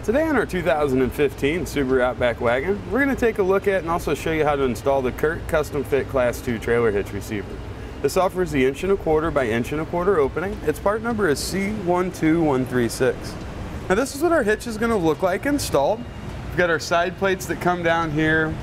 Today on our 2015 Subaru Outback Wagon, we're going to take a look at and also show you how to install the CURT Custom Fit Class 2 Trailer Hitch Receiver. This offers the 1¼ by 1¼ opening. Its part number is C12136. Now this is what our hitch is going to look like installed. We've got our side plates that come down here.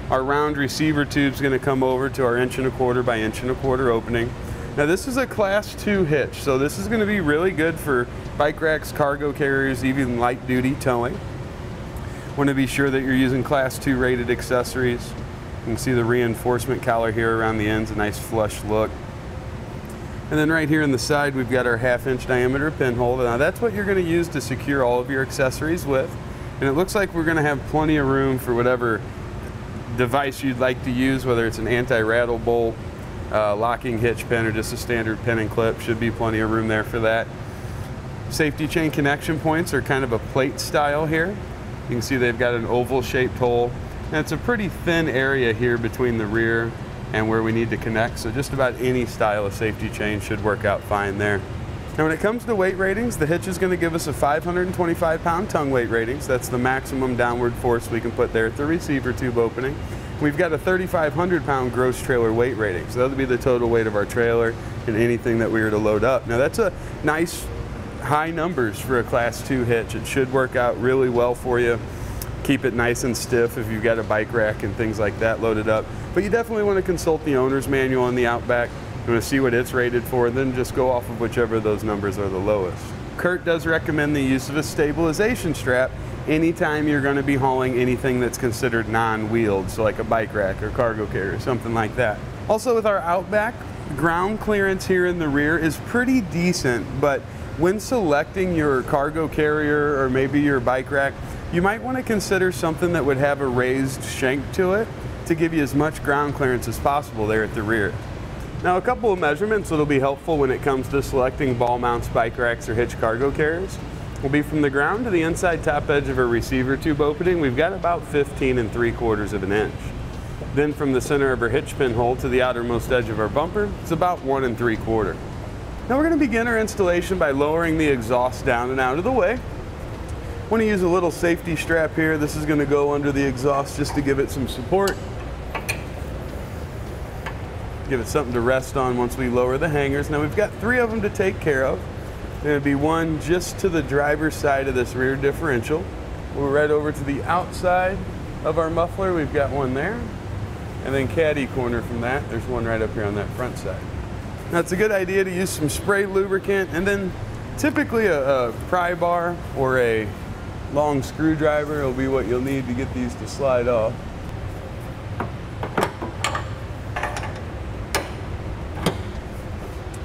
Our round receiver tube is going to come over to our 1¼ by 1¼ opening. Now this is a Class 2 hitch, so this is going to be really good for bike racks, cargo carriers, even light duty towing. Want to be sure that you're using Class 2 rated accessories. You can see the reinforcement collar here around the ends, a nice flush look. And then right here in the side we've got our 1/2" diameter pinhole. Now that's what you're going to use to secure all of your accessories with. And it looks like we're going to have plenty of room for whatever device you'd like to use, whether it's an anti-rattle bolt, locking hitch pin, or just a standard pin and clip. Should be plenty of room there for that. Safety chain connection points are kind of a plate style here. You can see they've got an oval shaped hole, and it's a pretty thin area here between the rear and where we need to connect, so just about any style of safety chain should work out fine there. Now when it comes to weight ratings, the hitch is going to give us a 525-pound tongue weight ratings. That's the maximum downward force we can put there at the receiver tube opening. We've got a 3,500-pound gross trailer weight rating, so that'll be the total weight of our trailer and anything that we were to load up. Now that's a nice high numbers for a Class 2 hitch. It should work out really well for you. Keep it nice and stiff if you've got a bike rack and things like that loaded up. But you definitely want to consult the owner's manual on the Outback. You want to see what it's rated for, and then just go off of whichever of those numbers are the lowest. CURT does recommend the use of a stabilization strap anytime you're going to be hauling anything that's considered non-wheeled, so like a bike rack or cargo carrier, something like that. Also with our Outback, ground clearance here in the rear is pretty decent, but when selecting your cargo carrier or maybe your bike rack, you might want to consider something that would have a raised shank to it to give you as much ground clearance as possible there at the rear. Now a couple of measurements that'll be helpful when it comes to selecting ball mounts, bike racks, or hitch cargo carriers will be from the ground to the inside top edge of a receiver tube opening. We've got about 15¾ of an inch. Then from the center of our hitch pin hole to the outermost edge of our bumper, it's about 1¾ inches. Now we're going to begin our installation by lowering the exhaust down and out of the way. Want to use a little safety strap here. This is going to go under the exhaust just to give it some support. Give it something to rest on once we lower the hangers. Now we've got 3 of them to take care of. There's going to be one just to the driver's side of this rear differential. We're right over to the outside of our muffler. We've got one there. And then caddy corner from that, there's one right up here on that front side. Now it's a good idea to use some spray lubricant, and then typically a pry bar or a long screwdriver will be what you'll need to get these to slide off.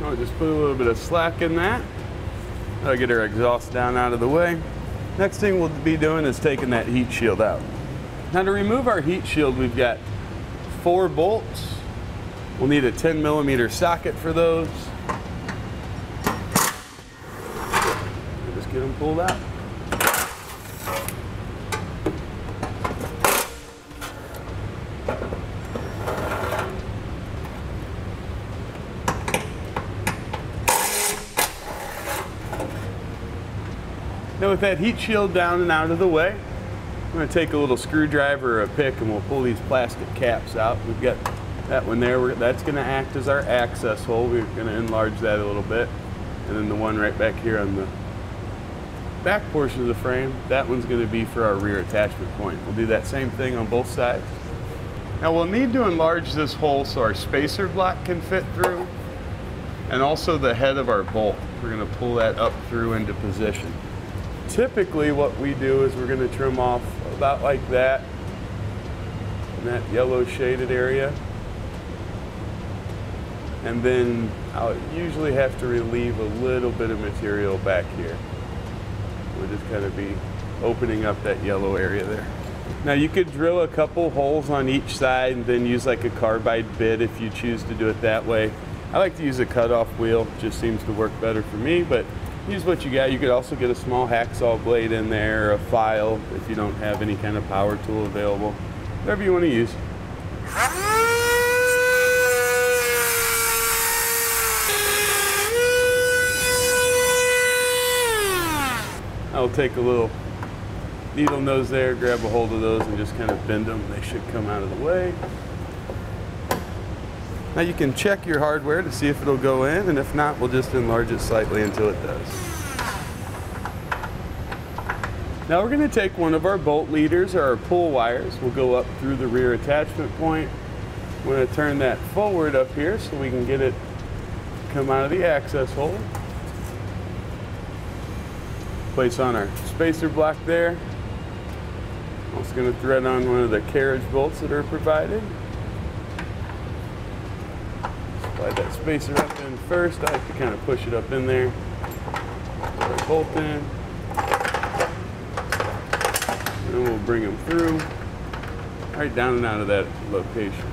I'll just put a little bit of slack in that. That'll get our exhaust down out of the way. Next thing we'll be doing is taking that heat shield out. Now to remove our heat shield, we've got 4 bolts. We'll need a 10mm socket for those. Just get them pulled out. Now with that heat shield down and out of the way, I'm going to take a little screwdriver or a pick and we'll pull these plastic caps out. We've got that one there, that's going to act as our access hole. We're going to enlarge that a little bit. And then the one right back here on the back portion of the frame, that one's going to be for our rear attachment point. We'll do that same thing on both sides. Now we'll need to enlarge this hole so our spacer block can fit through, and also the head of our bolt. We're going to pull that up through into position. Typically what we do is we're going to trim off about like that, in that yellow shaded area. And then I'll usually have to relieve a little bit of material back here. We'll just kind of be opening up that yellow area there. Now you could drill a couple holes on each side and then use like a carbide bit if you choose to do it that way. I like to use a cutoff wheel, it just seems to work better for me, but use what you got. You could also get a small hacksaw blade in there, or a file if you don't have any kind of power tool available. Whatever you want to use. I'll take a little needle nose there, grab a hold of those and just kind of bend them. They should come out of the way. Now you can check your hardware to see if it'll go in, and if not, we'll just enlarge it slightly until it does. Now we're going to take one of our bolt leaders or our pull wires. We'll go up through the rear attachment point. We're going to turn that forward up here so we can get it to come out of the access hole. Place on our spacer block there. Also going to thread on one of the carriage bolts that are provided. Slide that spacer up in first. I like to kind of push it up in there. Put our bolt in. And we'll bring them through right down and out of that location.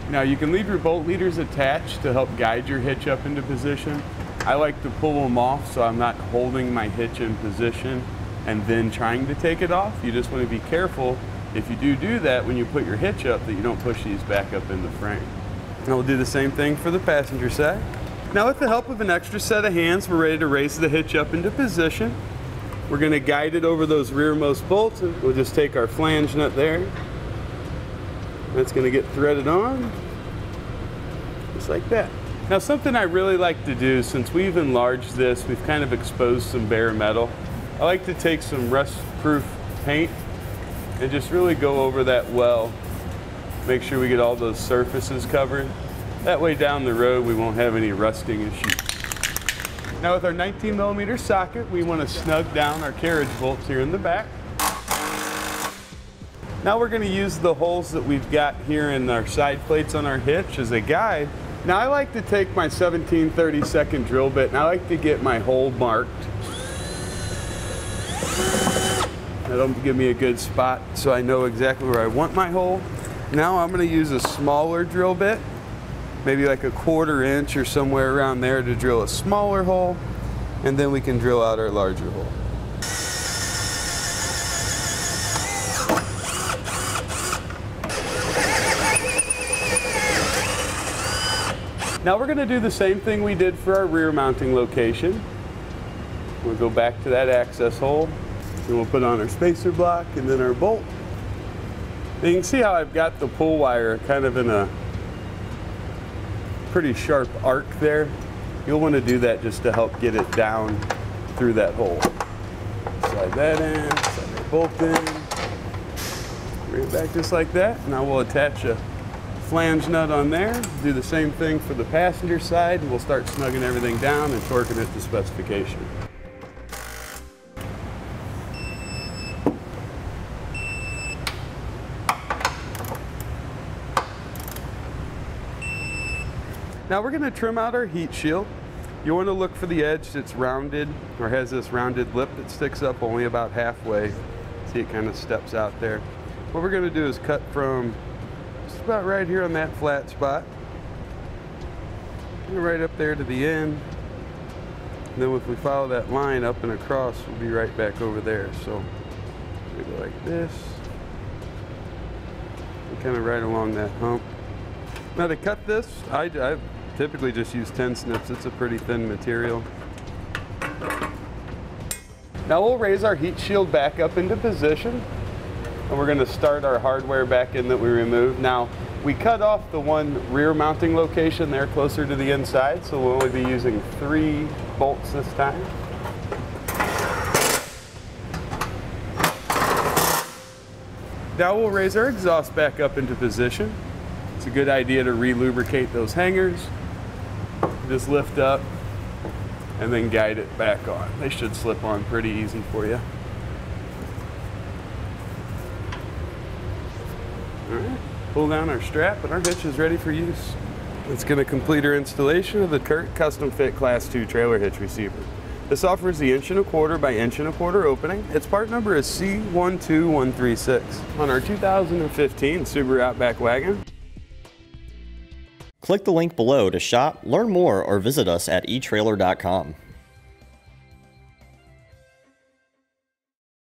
Now you can leave your bolt leaders attached to help guide your hitch up into position. I like to pull them off so I'm not holding my hitch in position and then trying to take it off. You just want to be careful if you do that when you put your hitch up that you don't push these back up in the frame. And we'll do the same thing for the passenger side. Now with the help of an extra set of hands, we're ready to raise the hitch up into position. We're going to guide it over those rearmost bolts, and we'll just take our flange nut there. That's going to get threaded on, just like that. Now something I really like to do, since we've enlarged this, we've kind of exposed some bare metal. I like to take some rust-proof paint and just really go over that well. Make sure we get all those surfaces covered. That way down the road we won't have any rusting issues. Now with our 19mm socket, we want to snug down our carriage bolts here in the back. Now we're going to use the holes that we've got here in our side plates on our hitch as a guide. Now I like to take my 17/32 drill bit and I like to get my hole marked. That'll give me a good spot so I know exactly where I want my hole. Now I'm going to use a smaller drill bit, maybe like a 1/4 inch or somewhere around there, to drill a smaller hole, and then we can drill out our larger hole. Now we're going to do the same thing we did for our rear mounting location. We'll go back to that access hole, and we'll put on our spacer block and then our bolt. And you can see how I've got the pull wire kind of in a pretty sharp arc there. You'll want to do that just to help get it down through that hole. Slide that in, slide that bolt in, bring it back just like that. Now we'll attach a flange nut on there. Do the same thing for the passenger side, and we'll start snugging everything down and torquing it to specification. Now we're going to trim out our heat shield. You want to look for the edge that's rounded or has this rounded lip that sticks up only about halfway. See, it kind of steps out there. What we're going to do is cut from just about right here on that flat spot, and right up there to the end. And then if we follow that line up and across, we'll be right back over there. So we go like this, and kind of right along that hump. Now to cut this, I typically just use 10 snips. It's a pretty thin material. Now we'll raise our heat shield back up into position, and we're going to start our hardware back in that we removed. Now we cut off the one rear mounting location there closer to the inside, so we'll only be using 3 bolts this time. Now we'll raise our exhaust back up into position. It's a good idea to re-lubricate those hangers. Just lift up and then guide it back on. They should slip on pretty easy for you. All right, pull down our strap and our hitch is ready for use. It's going to complete our installation of the CURT Custom Fit Class 2 Trailer Hitch Receiver. This offers the 1 1/4 by 1 1/4 opening. Its part number is C12136 on our 2015 Subaru Outback Wagon. Click the link below to shop, learn more, or visit us at etrailer.com.